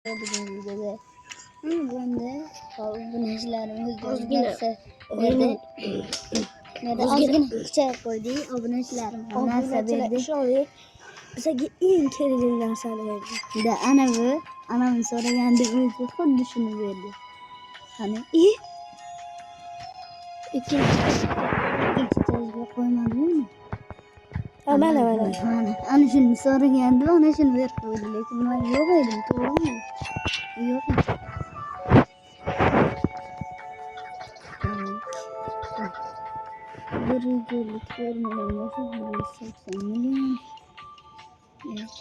Bugün videoda bunda obunachilarimiz Ozgina ozgina kucha qo'ydi. Obunachilarim narsa berdi. Shoir bizga eng kerakli narsani berdi. Da ana bu so'raganda o'zi xuddi shuni berdi. Qani ikkinchi qo'ymadimi? Mana. Ana shuni so'raganda ana shuni berib qo'ydi, lekin men yo'q edim, to'g'rimi? Yo'q. Bir yıllık vermeden nasıl 80 milyon. Evet.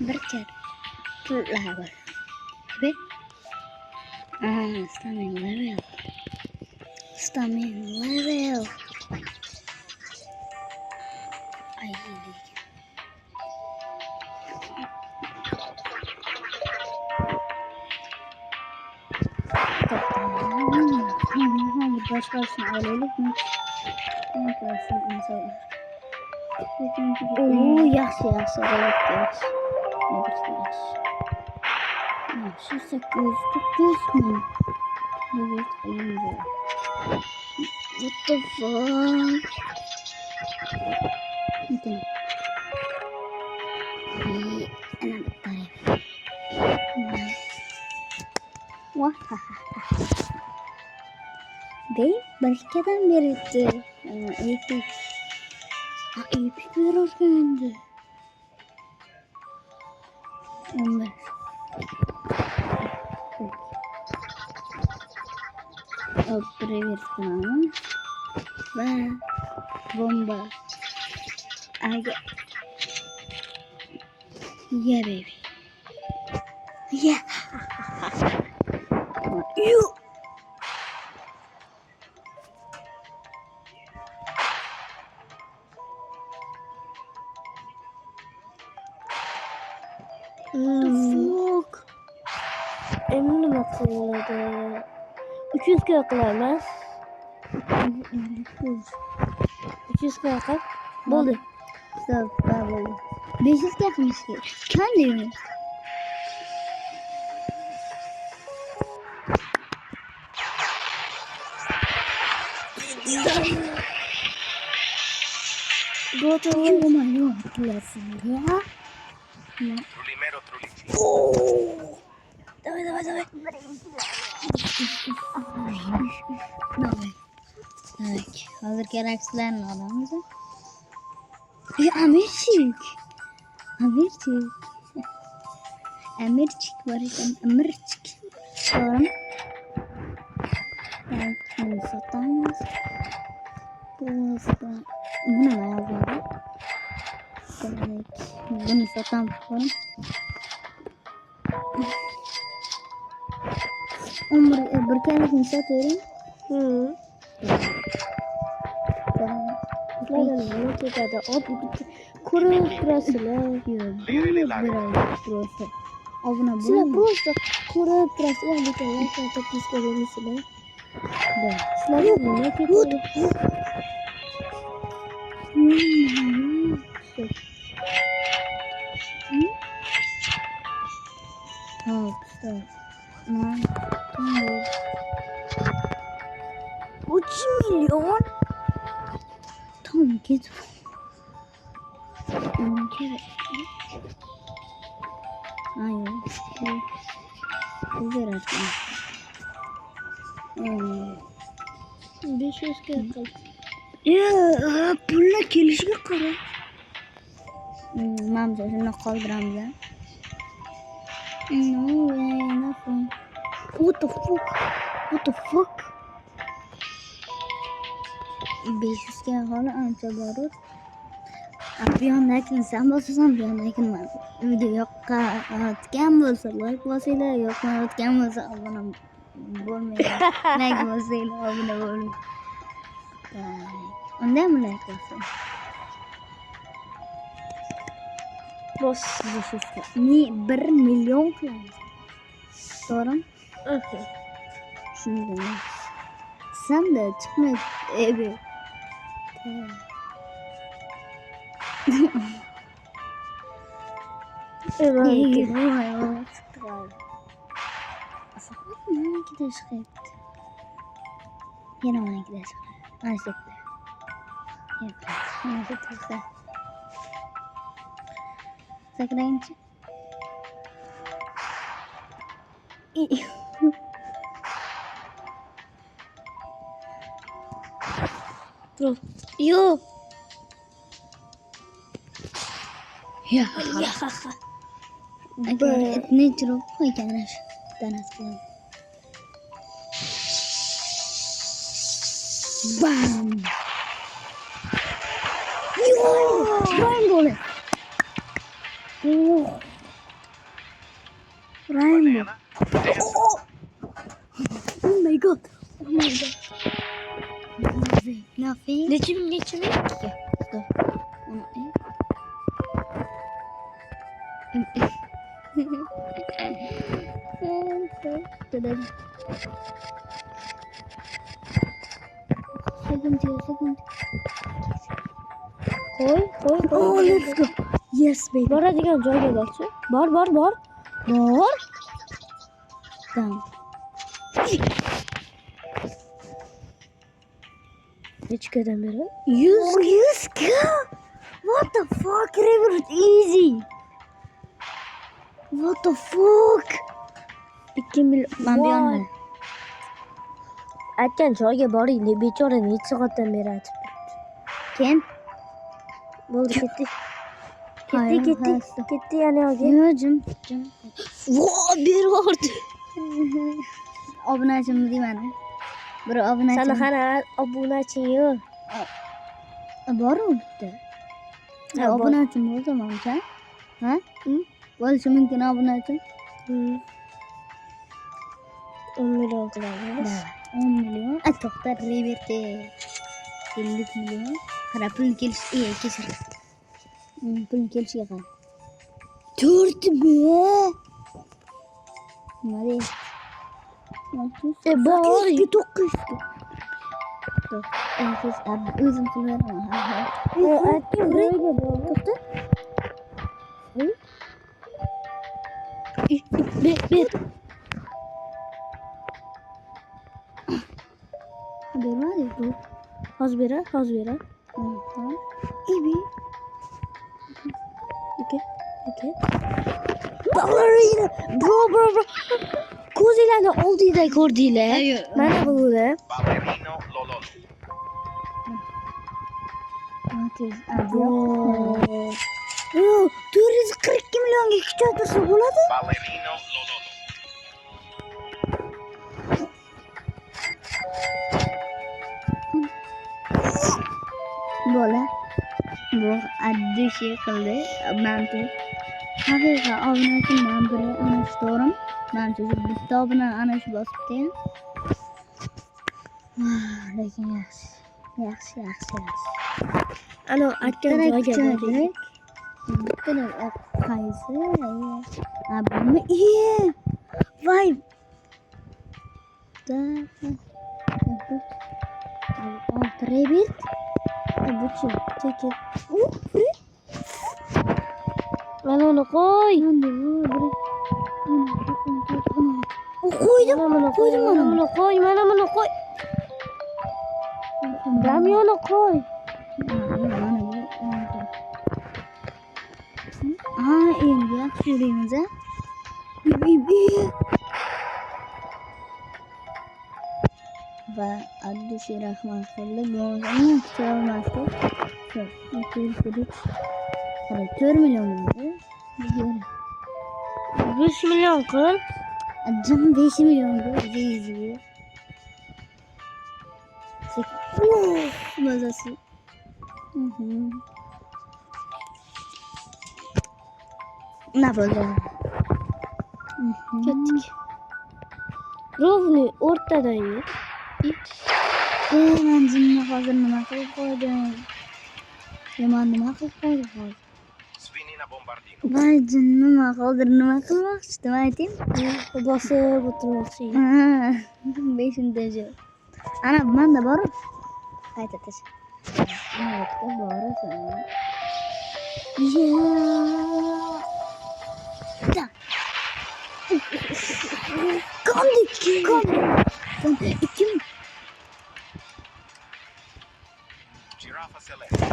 Bir kere pullar var. Evet. Stamina level. Ay. Başkasını alalım mı? Oo, yaxshi. Yaxshi 800 ming. What the fuck? Mungkin. Ana tarik. Wah. Bey, başkadan birisi. Epic. Epic verirkendi. 15. Preversin ve bomba. Aga. Yeah, baby. Yeah. You. Fuck. Emin bakıyorlar. 300 kere kılarmaz. 300 kere kalk. Boldu. Stop, oldu. 500 yapmış ki. Kendi. Oh my god. Ya. Trulimero, trulichi. Давай. Evet. Hazır gereksizlerini alalım. Amirçik var iken Amirçik. Sonra bunu satamaz. Bu ne yazıyor? Bunu satam falan. Bir kere satıyorum. Ne kadar o kuru pırasıyla Burası. Avına Sila bu. просто kuru pırasıyla bir tane kata püskürüsüyle. Да. Sila bu ne kadar? Стоп. 3 milyon. Tamam git. Hayır. Güzel aslında. 500 kere kalk. Ya pulla kelishga qara. Mamza shuni qoldiramiz. No way, nothing. What the fuck? 500 ga hali ancha bor. Bu yondakini sen bosasan, bu yondakini men. Video yoqqan bo'lsa like bosinglar, yoqmayotgan bo'lsa obuna bo'lmaydi. Like bosinglar, obuna bo'ling. Undaymi like bossang? Boş. 1 milyon qilamiz. To'g'rimi? Okay. Shunday. Sen de çıkmayıp ebe. Evet. Mannikida chiqyapti. Yana mannikida chiqadi. Mana shu yerda. Mana shu tursa. Sakraychi. Dur. Yo. Ya. Ya. Agar etni chirib qo'yganlar tanasi. Bam. Yo! Rainbow. Oh. Rainbow. Banana. Dance. Oh my god. Oh my god. Nothing. Geçim. Dur. Dur. Second. Koy. Oh, let's go. Yes, baby. Boradigan joyga borchi. Bor. Tamam. Nechikadan beri? 100k. What the fuck, River? Easy. What the fuck? 2 million. Ben bir yana. Aytgan joyga boringlar, bechora necha soatdan beri aytib turibdi. Kim? Bo'ldi, ketdik. Hayır, Ketdi yana yo'g'a. Yo, jim. Voy, bervordi. Obunachim deyman. Bir obunachim. Sana qana obunaching yo'q. Bor u bitta. Ha, bor. Obunachim bo'lsa mancha. Ha? Bo'lishi mumkin obunachim. 10 million qilamiz. 10 million. To'xta, River'de 50 million. Qara pul kelish, kechir. Pul kelishiga qara. 4 be. Nima deydi? Bor. 900. Siz o'zim qilaman. Aytgan joyga bor. To'xta. Ber. Bermadi bu. Hozir bera. İbi. Okay. Ballerina. Bro. Ko'zinglarni oldingda ko'rdinglar. Mana bu. Ballerino Lololo. Yo, 442 milyonga kichiktirsa bo'ladi. Ballerino Lololo. Bola. Bu addi şey qildi. Menimcha haqiqiy obunachim bilan biri ana shu to'g'rim. Menimcha bitta obuna ana shu bosibdi. Lekin yaxshi. Ana aytgan joyga boring. Bittalar qaysi? Buni voy. Rebirth. Buchi. Cheki. Mana uni qo'y. Qo'ydim. Mana buni qo'y. Damyoni qo'y. Endi yaxshi yuraymiz a. Va addishi rahmat qildi. Bo'lmasa kichikmasdi. 4 million bo'ldi. 5 million qil. Jam 5 million bo'ldi. Mazasi. Ne bo'ldi? Ketdik. Rovni o'rtadagi. Men jinni hozir nima qilib qo'ydim? Yomon nima qilib qo'ydim hozir? Svinina Bombardino. Voy jinni hozir nima qilmoqchidim ayting? Bosib o'tirmoqchi. 5-chi. Ana menda bor. Qayta tish. Ana borasan. Kaldı. 2 mi? Giraffa celeste.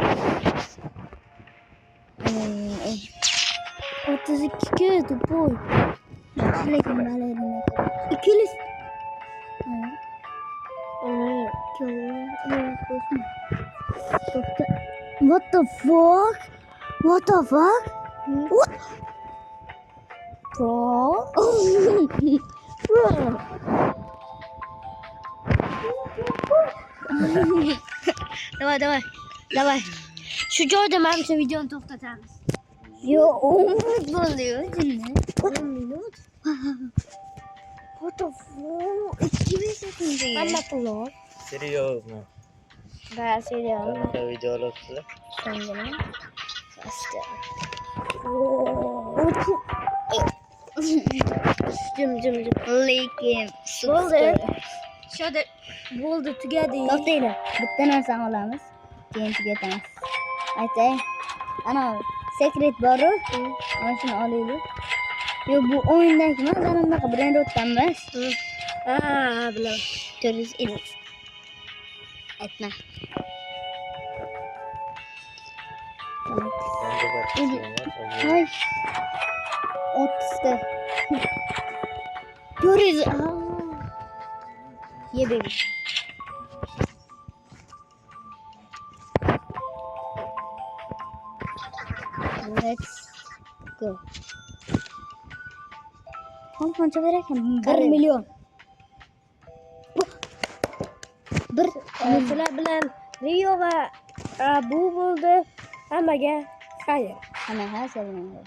32 kez topoy. Lekin balerina. İkili. What the fuck? What the fuck? What? Bro? Bro. Давай. Şu joyda ben şu videonu toxtatamiz. Yo, 10 minut oluyor şimdi. 10 minut? What the fuck? 2 sekund. Hamma pullar. Серьезно. Ben söylüyorum. Qanaqa videolar Kendine. Jim. Lekin. Bo'ldi. Bo'ldi, tugadi. To'xtanglar. Bitta narsani olamiz. Keyin tugatamiz. Aytay. Ana sekret boru. Mana shuni olaylik. Yo bu o'yindagi emas, ana bunaqa brend o'tganmiz. Ha, bilaman. 450. Aytma. Hay. 30'da. 400. Ye baby. Let's go. Tam qancha berakan? 1 million. Bir Sizlar bilan Rio va bu bo'ldi. Hammaga xayr. Hamma har bilan